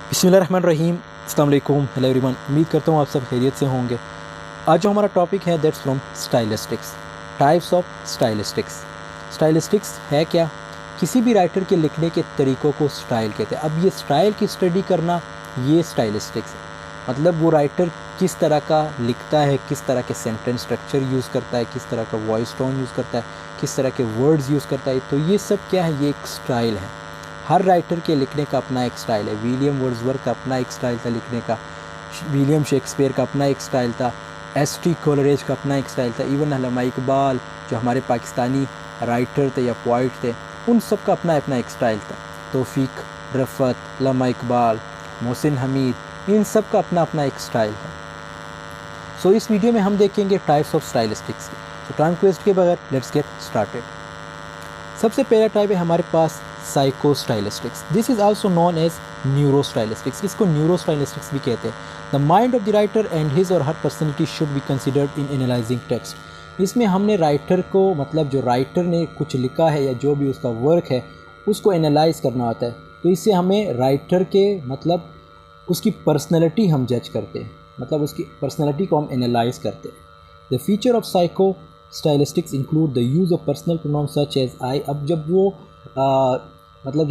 बिस्मिल्लाहिर्रहमानिर्रहीम, अस्सलाम वालेकुम, हेलो एवरीवन। उम्मीद करता हूँ आप सब खैरियत से होंगे। आज जो हमारा टॉपिक है that's from stylistics, types of stylistics. Stylistics है क्या? किसी भी राइटर के लिखने के तरीक़ों को स्टाइल कहते हैं। अब ये स्टाइल की स्टडी करना, ये स्टाइलिस्टिक्स है। मतलब वो राइटर किस तरह का लिखता है, किस तरह के सेंटेंस स्ट्रक्चर यूज़ करता है, किस तरह का वॉइस टोन यूज़ करता है, किस तरह के वर्ड्स यूज़ करता है, तो ये सब क्या है, ये एक स्टाइल है। हर राइटर के लिखने का अपना एक स्टाइल है। विलियम वर्ड्सवर्थ का अपना एक स्टाइल था लिखने का, विलियम शेक्सपियर का अपना एक स्टाइल था, एस.टी. कोलरिज का अपना एक स्टाइल था, इवन अल्लामा इकबाल जो हमारे पाकिस्तानी राइटर थे या पोइट थे, उन सब का अपना अपना एक स्टाइल था। तौफीक रफ़त, अल्लामा इकबाल, मोहसिन हमीद, इन सब का अपना अपना एक स्टाइल है। सो इस वीडियो में हम देखेंगे टाइप्स ऑफ स्टाइलिस्टिक्स। तो टाइम वेस्ट के बगैर लेट्स गेट स्टार्टेड। सबसे पहला टाइप है हमारे पास psycho stylistics. This is also known as neuro stylistics. इसको न्यूरो स्टाइलिस्टिक्स भी कहते हैं। The mind of the writer and his or her personality should be considered in analyzing text. इसमें हमने राइटर को, मतलब जो राइटर ने कुछ लिखा है या जो भी उसका वर्क है, उसको एनालाइज करना होता है। तो इससे हमें राइटर के, मतलब उसकी पर्सनैलिटी हम जज करते हैं, मतलब उसकी पर्सनैलिटी को हम एनालाइज करते हैं। The feature of psycho stylistics include the use of personal pronoun such as I. अब जब वो मतलब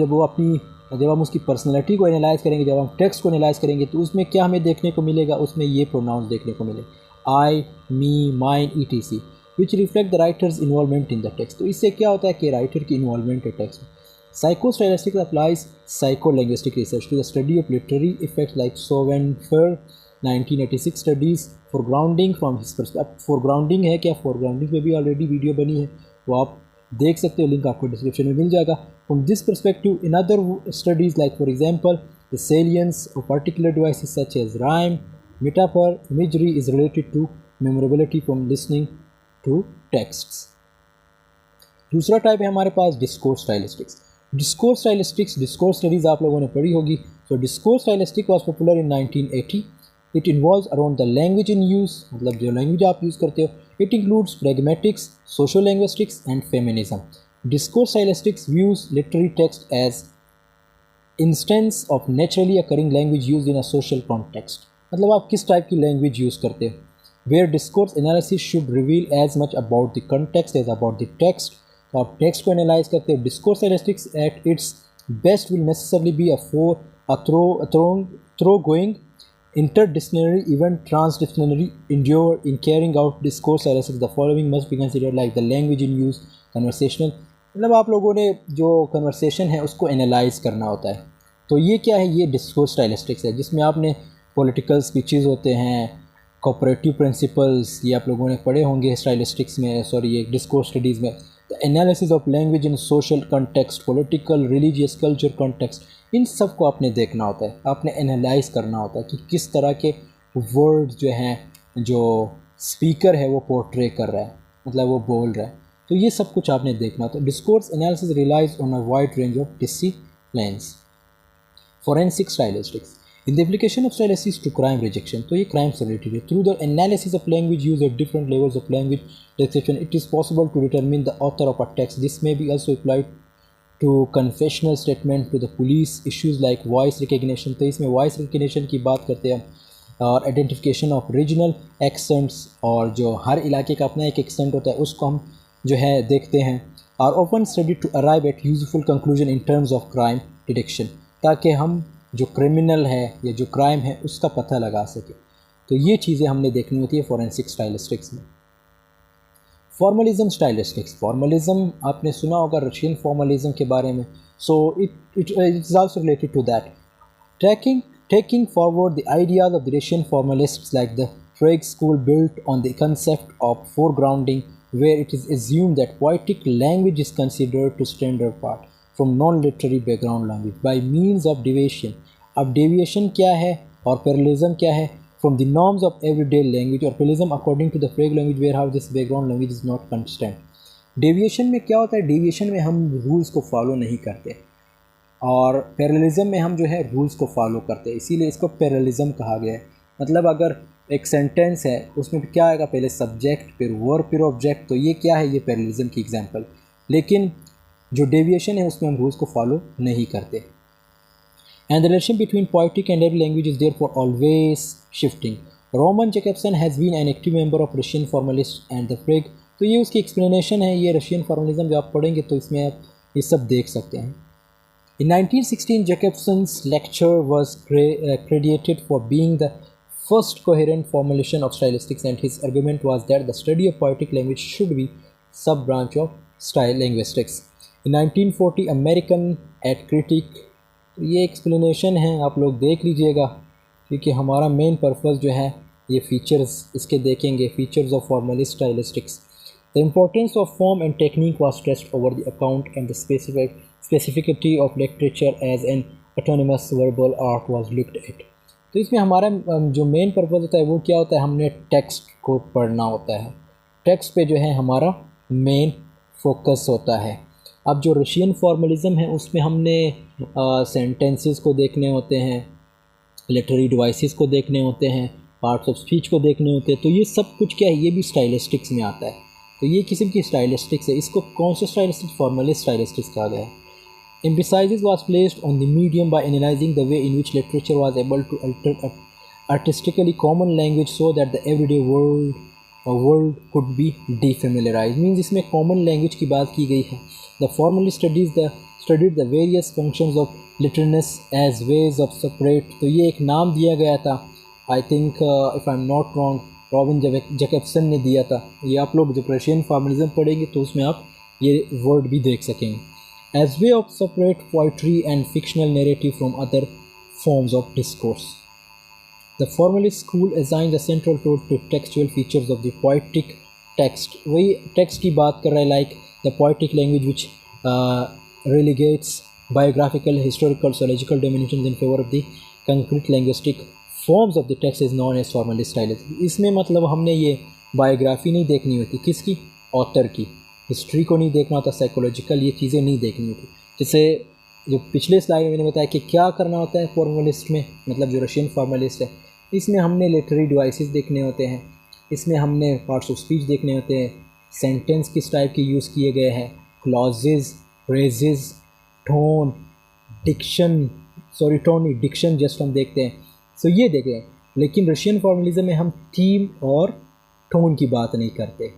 जब हम उसकी पर्सनैलिटी को एनालाइज करेंगे, जब हम टेक्स्ट को एनालाइज करेंगे, तो उसमें क्या हमें देखने को मिलेगा, उसमें ये प्रोनाउंस देखने को मिले, I, me, mine, ETC, which reflect the writer's involvement in the text. तो इससे क्या होता है कि राइटर की इन्वॉल्वमेंट है टेक्स्ट में। Psycho stylistics applies psycho linguistic research to the study of literary effect like सोवेनफर 1986 studies foregrounding from his perspective. अब फोरग्राउंडिंग है क्या, फोरग्राउंडिंग पे भी ऑलरेडी वीडियो बनी है, वो आप देख सकते हो, लिंक आपको डिस्क्रिप्शन में मिल जाएगा। From this perspective in other studies like for example the salience of particular devices such as rhyme, metaphor, imagery is related to memorability from listening to texts. दूसरा टाइप है हमारे पास discourse stylistics. Discourse stylistics, discourse studies आप लोगों ने पढ़ी होगी। तो discourse stylistic was popular in 1980। It involves around the language in use, मतलब जो लैंग्वेज आप यूज़ करते हो। It includes pragmatics, social linguistics and feminism. Discourse stylistics views literary text as instance of naturally occurring language use in a social context. मतलब आप किस type की language use करते हो। Where discourse analysis should reveal as much about the context as about the text. तो आप text को analyze करते हो। Discourse stylistics at its best will necessarily be thoroughgoing interdisciplinary, even transdisciplinary endeavor in carrying out discourse analysis. The following must be considered like the language in use, conversational, मतलब आप लोगों ने जो conversation है उसको analyse करना होता है। तो ये क्या है, ये डिस्कोर्स स्टाइलिस्टिक्स है, जिसमें आपने पॉलिटिकल स्पीचेस होते हैं, कोऑपरेटिव प्रिंसिपल्स, ये आप लोगों ने पढ़े होंगे स्टाइलिस्टिक्स में, सॉरी ये डिस्कोर्स स्टडीज़ में। The analysis of language in social context, political, religious, culture context, इन सब को आपने देखना होता है, आपने एनालाइज करना होता है कि किस तरह के वर्ड्स जो हैं, जो स्पीकर है वो पोर्ट्रे कर रहा है, मतलब वो बोल रहा है। तो ये सब कुछ आपने देखना होता है। Discourse analysis relies on a wide range of disciplines. Forensic stylistics in the application of stylistics to crime rejection. तो ये क्राइम से रिलेटेड है। Through the analysis of language use at different levels of language description it is possible to determine the author of a text. This may be also applied to confessional statement to the police issues like voice recognition. तो इसमें voice recognition की बात करते हैं, और identification of regional accents, और जो हर इलाके का अपना एक एक्सेंट होता है उसको हम जो है देखते हैं। और open study to arrive at useful conclusion in terms of crime detection, ताकि हम जो क्रिमिनल है या जो क्राइम है उसका पता लगा सकें। तो ये चीज़ें हमने देखनी होती है फोरेंसिक स्टाइलिस्टिक्स में। फॉर्मलिज्म स्टाइलिस्टिक्स, फॉर्मलिज्म आपने सुना होगा रशियन फॉर्मलिज्म के बारे में। So it is also related to that, taking forward the ideas of the Russian formalists like the Prague school built on the concept of foregrounding, where it is assumed that poetic language is considered to stand apart from non-literary background language by means of deviation. अब deviation क्या है और parallelism क्या है? From the norms of everyday language, और parallelism according to the Prague language where how this background language is not constant. Deviation में क्या होता है? Deviation में हम rules को follow नहीं करते, और पैरेललिज्म में हम जो है रूल्स को फॉलो करते हैं, इसीलिए इसको पैरेललिज्म कहा गया है। मतलब अगर एक सेंटेंस है उसमें क्या आएगा, पहले सब्जेक्ट, फिर वर्ब, फिर ऑब्जेक्ट, तो ये क्या है, ये पैरेललिज्म की एग्जांपल। लेकिन जो डेविएशन है उसमें हम रूल्स को फॉलो नहीं करते। and the relationship between poetic and every language is therefore always shifting. Roman Jakobson has been an active member of Russian formalists and the Frege. तो ये उसकी explanation है, ये रशियन फॉर्मलिज्म जो आप पढ़ेंगे तो इसमें आप ये सब देख सकते हैं. In 1916, Jakobson's lecture was credited for being the first coherent formulation of stylistics, and his argument was that the study of poetic language should be sub-branch of style linguistics. In 1940, American at Critic, ये explanation है, आप लोग देख लीजिएगा क्योंकि हमारा main purpose जो है ये फीचर्स इसके देखेंगे, features of formalist stylistics. The importance of form and technique was stressed over the account and the specificity of literature as an autonomous verbal art was looked at. तो इसमें हमारा जो main purpose होता है वो क्या होता है, हमने टेक्स्ट को पढ़ना होता है, टेक्स्ट पे जो है हमारा मेन फोकस होता है. अब जो रशियन फॉर्मलिज्म है उसमें हमने सेंटेंसेस को देखने होते हैं, लिटरेरी डिवाइसेस को देखने होते हैं, पार्ट्स ऑफ स्पीच को देखने होते हैं. तो ये सब कुछ क्या है, ये भी स्टाइलिस्टिक्स में आता है. तो ये किस्म की स्टाइलिस्टिक्स है. इसको कौन सा स्टाइलिस्टिक्स, फॉर्मलिस्ट स्टाइलिस्टिक्स कहा गया है. Emphasis was placed on the medium by analyzing the way in which literature was able to alter artistically common language so that the everyday world could be defamiliarized. Means इसमें common language की बात की गई है. The formalist studied the various functions of literariness as ways of separate. तो ये एक नाम दिया गया था, I think if I'm not wrong, robin Jacobson ने दिया था. ये आप लोग जब रशियन फॉर्मलिज्म पढ़ेंगे तो उसमें आप ये वर्ड भी देख सकेंगे. As way of separate poetry and fictional narrative from other forms of discourse. The formalist school assigns a central role to textual features of the poetic text. वही text की बात कर रहा है, like the poetic language which relegates biographical, historical, sociological dimensions in favor of the concrete linguistic forms of the text is known as formalist stylism. इसमें मतलब हमने ये बायोग्राफी नहीं देखनी होती, किसकी, ऑथर की, हिस्ट्री को नहीं देखना होता, साइकोलॉजिकल ये चीज़ें नहीं देखनी होती. जैसे जो पिछले स्लाइड में मैंने बताया कि क्या करना होता है फॉर्मलिस्ट में, मतलब जो रशियन फॉर्मलिस्ट है इसमें हमने लिटरेरी डिवाइसेस देखने होते हैं, इसमें हमने पार्ट्स ऑफ स्पीच देखने होते हैं, सेंटेंस किस टाइप के यूज़ किए गए हैं, clauses, phrases, tone, diction just हम देखते हैं. सो ये देखें. लेकिन रशियन फॉर्मलिज्म में हम थीम और टोन की बात नहीं करते,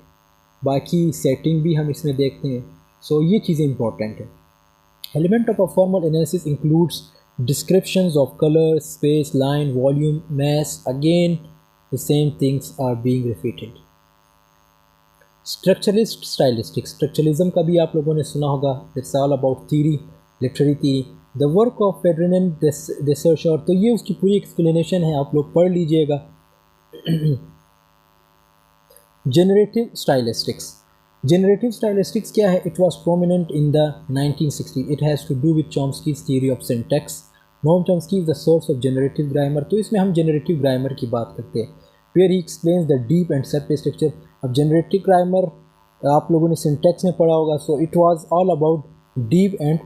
बाकी सेटिंग भी हम इसमें देखते हैं. सो ये चीज़ें इंपॉर्टेंट है. Element of a formal analysis includes descriptions of colour, space, line, volume, mass. Again the same things are being repeated. Structuralist stylistics, structuralism का भी आप लोगों ने सुना होगा. It's all about theory, literary theory. The work of फेडरिन de Saussure, तो ये उसकी पूरी एक्सप्लेनेशन है, आप लोग पढ़ लीजिएगा. Generative stylistics. जनरेटिव स्टाइलिस्टिक्स क्या है? It was prominent in the 1960. It has to do with Chomsky's theory of syntax. Noam Chomsky is the source of generative grammar. तो इसमें हम जनरेटिव ग्रामर की बात करते हैं, where he explains the deep and surface structure. अब generative grammar आप लोगों ने सिंटैक्स में पढ़ा होगा. So it was all about deep and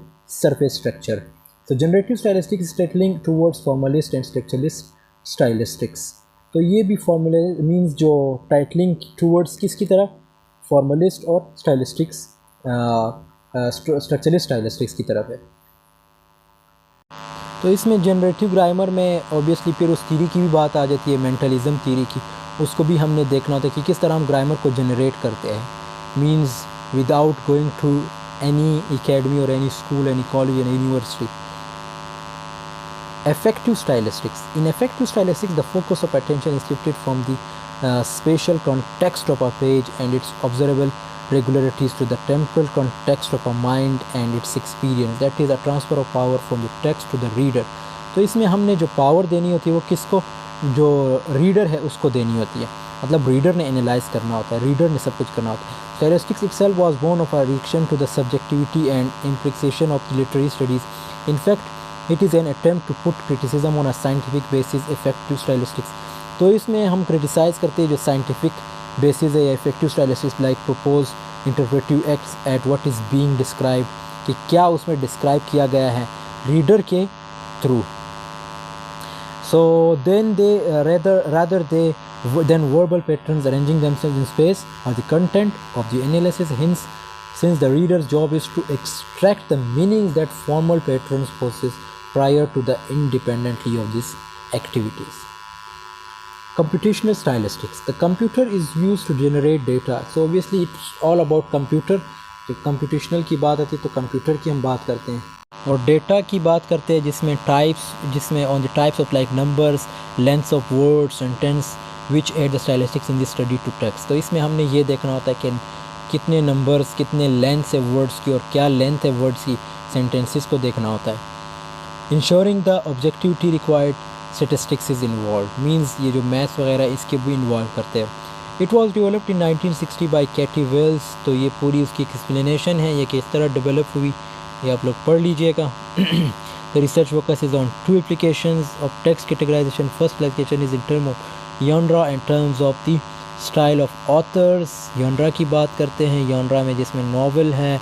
surface structure. तो generative stylistics straddling towards formalist and structuralist stylistics. तो ये भी फॉर्मूले मींस जो टाइटलिंग टूवर्ड्स किसकी तरफ, फॉर्मलिस्ट और स्टाइलिस्टिक्स, स्ट्रक्चरलिस्ट स्टाइलिस्टिक्स की तरफ है. तो इसमें जनरेटिव ग्रामर में ऑब्वियसली फिर उस थ्योरी की भी बात आ जाती है, मेंटलिज्म थ्योरी की. उसको भी हमने देखना होता है कि किस तरह हम ग्रामर को जनरेट करते हैं, means without going to any academy or any school, any college, any university. Effective stylistics. In effective stylistics, the focus of attention is shifted from the spatial context of a page and its observable regularities to the temporal context of a mind and its experience. That is a transfer of power from the text to the reader. तो इसमें हमने जो power देनी होती है वो किसको, जो रीडर है उसको देनी होती है. मतलब रीडर ने एनालाइज करना होता है, रीडर ने सब कुछ करना होता है. Stylistics itself was born of a reaction to the subjectivity and implication of the literary studies. In fact, it is an attempt to put criticism on a scientific basis. Effective stylistics. तो इसमें हम criticise करते हैं जो scientific basis है या effective stylistics, like propose interpretive acts at what is being describe, कि क्या उसमें डिस्क्राइब किया गया है रीडर के through. So then they rather than verbal patterns arranging themselves in space or the content of the analysis. Hence, since the reader's job is to extract the meanings that formal patterns prior to the independently of these activities. Computational stylistics. The computer is used to generate data. So obviously it's all about computer. जब computational की बात आती है तो computer की हम बात करते हैं और data की बात करते हैं जिसमें on the types of like numbers, lengths of words, sentence which add the stylistics in the study to text. तो इसमें हमने ये देखना होता है कि कितने numbers, कितने lengths है words की और क्या length है words की sentences को देखना होता है. Ensuring the objectivity required statistics is involved means ये जो maths वगैरह इसके भी involve करते हैं. It was developed in 1960 by Katie Wells. तो ये पूरी उसकी explanation है, ये किस तरह develop हुई ये आप लोग पढ़ लीजिएगा. The research focuses on two applications of text categorization. First application is in terms of genre and terms of the style of authors. genre की बात करते हैं, genre में जिसमें novel है,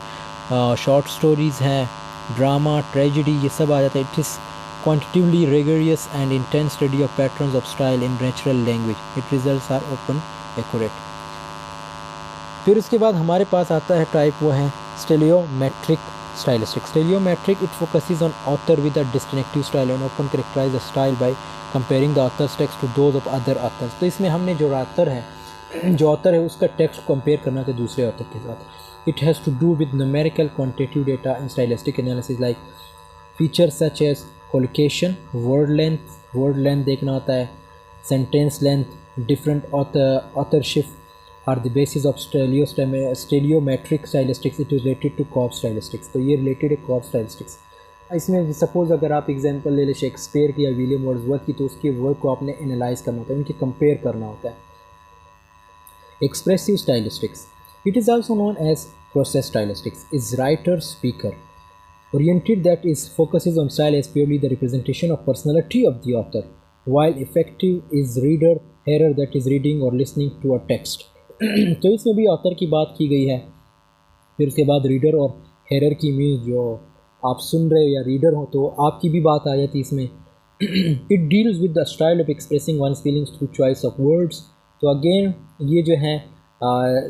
short stories हैं, drama, tragedy ये सब आ जाता है. It is quantitatively rigorous and intense study of patterns of style in natural language. Its results are often accurate. फिर उसके बाद हमारे पास आता है टाइप वो है स्टेलियोमेट्रिक stylistics. Steliometric, it focuses on author with a distinctive style and often characterize the style by comparing the author's text to those of other authors. तो इसमें हमने जो author है उसका text compare करना था दूसरे author के साथ. It has to do with numerical quantitative data and stylistic analysis like features such as collocation, word length देखना होता है, sentence length, different authorship are the basis of steliometric stylistics. It is related to Cobb stylistics. तो ये related है Cobb stylistics. इसमें suppose अगर आप example ले ले शेक्सपियर की या विलियम वर्ड्सवर्थ की तो उसके वर्क को आपने एनालाइज करना होता है, उनके कंपेयर करना होता है. Expressive stylistics. It is also known as process stylistics. Is writer speaker oriented that is focuses on style as purely the representation of personality of the author, while effective is reader hearer that is reading or listening to a text. तो इसमें भी author की बात की गई है. फिर उसके बाद रीडर और हेरर की मीन्स जो आप सुन रहे हो या रीडर हो तो आपकी भी बात आ जाती है इसमें. It deals with the style of expressing one's feelings through choice of words. तो अगेन ये जो है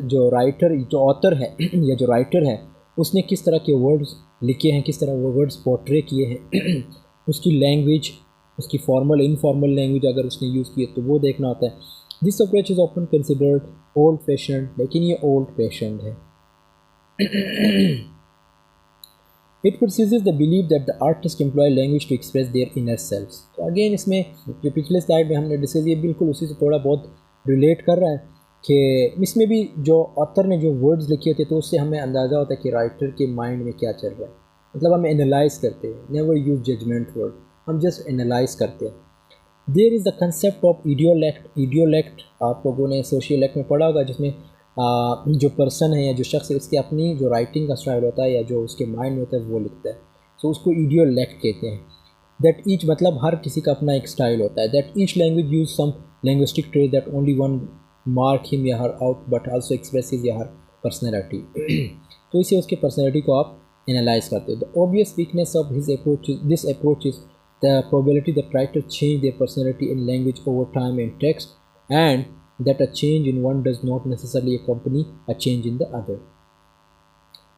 जो राइटर जो ऑथर है या जो राइटर है उसने किस तरह के वर्ड्स लिखे हैं, किस तरह वो वर्ड्स पोर्ट्रे किए हैं, उसकी लैंग्वेज, उसकी फॉर्मल इनफॉर्मल लैंग्वेज अगर उसने यूज़ की है तो वो देखना होता है. This approach is often considered old fashion, लेकिन ये ओल्ड फैशन है. It produces the believe that the artist employ language to express their inner selves. तो अगेन इसमें जो पिछले स्लाइड में हमने डिस्कस ये बिल्कुल उसी से थोड़ा बहुत रिलेट कर रहा है कि इसमें भी जो ऑथर ने जो वर्ड्स लिखे होते तो उससे हमें अंदाज़ा होता है कि राइटर के माइंड में क्या चल रहा है. मतलब हम एनालाइज करते हैं, नेवर यूज जजमेंट वर्ड, हम जस्ट एनालाइज करते हैं. There is the concept of idiolect आप लोगों ने सोशियोलेक्ट में पढ़ा होगा, जिसमें जो पर्सन है या जो शख्स है उसकी अपनी जो राइटिंग का स्टाइल होता है या जो उसके माइंड में होता है वो लिखता है. सो उसको इडियोलेक्ट कहते हैं. दैट ईच मतलब हर किसी का अपना एक स्टाइल होता है. That each language use some linguistic trait that only one mark him या her out but also expresses या हर पर्सनैलिटी. तो इसे उसके पर्सनैलिटी को आप एनालाइज करते हो. The obvious weakness of his approach this approach is the probability that writer change their personality in language over time in text and that a change in one does not necessarily accompany a change in the other.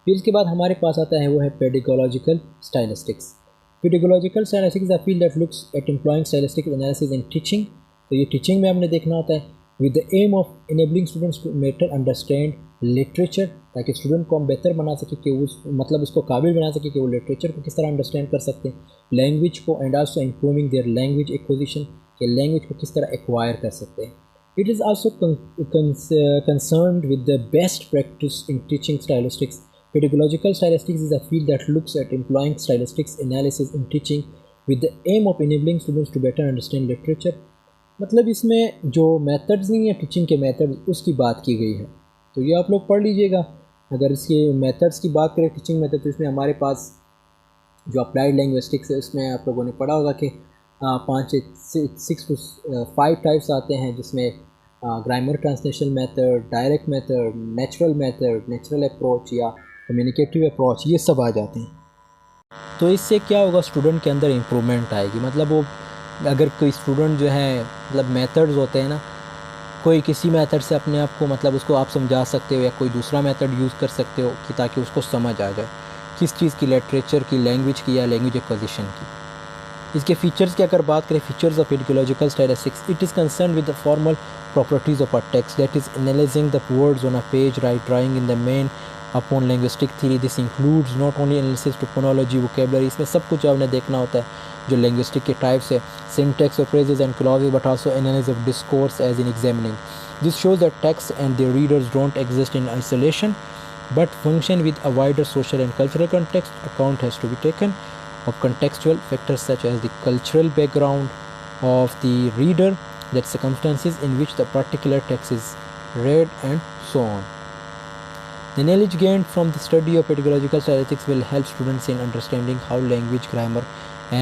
फिर इसके बाद हमारे पास आता है वो है पेडागोलॉजिकल stylistics. Pedagogical stylistics a field that looks at employing stylistic analysis in teaching. तो ये टीचिंग में हमने देखना होता है with the aim of enabling students to better understand literature, ताकि स्टूडेंट को हम बेहतर बना सके कि उस मतलब उसको काबिल बना सके कि वो लिटरेचर को किस तरह अंडरस्टैंड कर सकते हैं, लैंग्वेज को, and also improving their language acquisition कि लैंग्वेज को किस तरह एक्वायर कर सकते हैं. It is also concerned with the best practice in teaching stylistics. Pedagogical stylistics is a field that looks at employing stylistics analysis in teaching with the aim of enabling students to better understand literature. मतलब इसमें जो methods नहीं है teaching के method उसकी बात की गई है. तो ये आप लोग पढ़ लीजिएगा. अगर इसके मेथड्स की बात करें टीचिंग मेथड तो इसमें हमारे पास जो अप्लाइड लैंग्विस्टिक्स है उसमें आप लोगों ने पढ़ा होगा कि 6 to 5 टाइप्स आते हैं, जिसमें grammar translation method, direct method, natural approach या कम्युनिकेटिव अप्रोच, ये सब आ जाते हैं. तो इससे क्या होगा, स्टूडेंट के अंदर इम्प्रूवमेंट आएगी. मतलब वो अगर कोई स्टूडेंट जो है मतलब मेथड्स होते हैं ना, कोई किसी मेथड से अपने आप को मतलब उसको आप समझा सकते हो या कोई दूसरा मेथड यूज़ कर सकते हो कि ताकि उसको समझ आ जाए किस चीज़ की, लिटरेचर की, लैंग्वेज की या लैंग्वेज एक्विजिशन की. इसके फीचर्स की अगर बात करें, features of pedagogical stylistics, it is concern with the formal properties of a text, that is analysing the words on a page, right drawing in the main upon linguistic theory. This includes not only analysis to phonology, vocabulary, इसमें सब कुछ आपने देखना होता है जो linguistic के types है, syntax of phrases and clauses, but also analysis of discourse as in examining. This shows that text and their readers don't exist in isolation but function with a wider social and cultural context. Account has to be taken of contextual factors such as the cultural background of the reader, that circumstances in which the particular text is read, and so on. The knowledge gained from the study of pedagogical stylistics will help students in understanding how language, grammar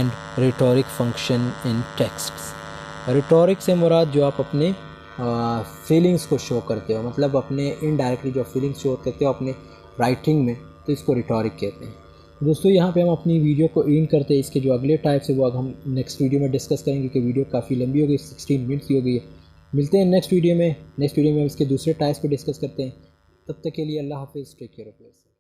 and rhetoric function in texts. Rhetoric से मुराद जो आप अपने feelings को show करते हो, मतलब अपने indirectly जो फीलिंग्स शो करते हो अपने राइटिंग में, तो इसको रिटोरिक कहते हैं। दोस्तों यहाँ पे हम अपनी वीडियो को एंड करते हैं। इसके जो अगले टाइप्स है वो अब हम नेक्स्ट वीडियो में डिस्कस करेंगे, क्योंकि वीडियो काफ़ी लंबी हो गई, 16 मिनट्स की हो गई है। मिलते हैं नेक्स्ट वीडियो में हम इसके दूसरे टाइप्स को डिस्कस करते हैं। तब तक के लिए अल्लाह हाफिज़, टेक केयर ऑफ़ योरसेल्फ।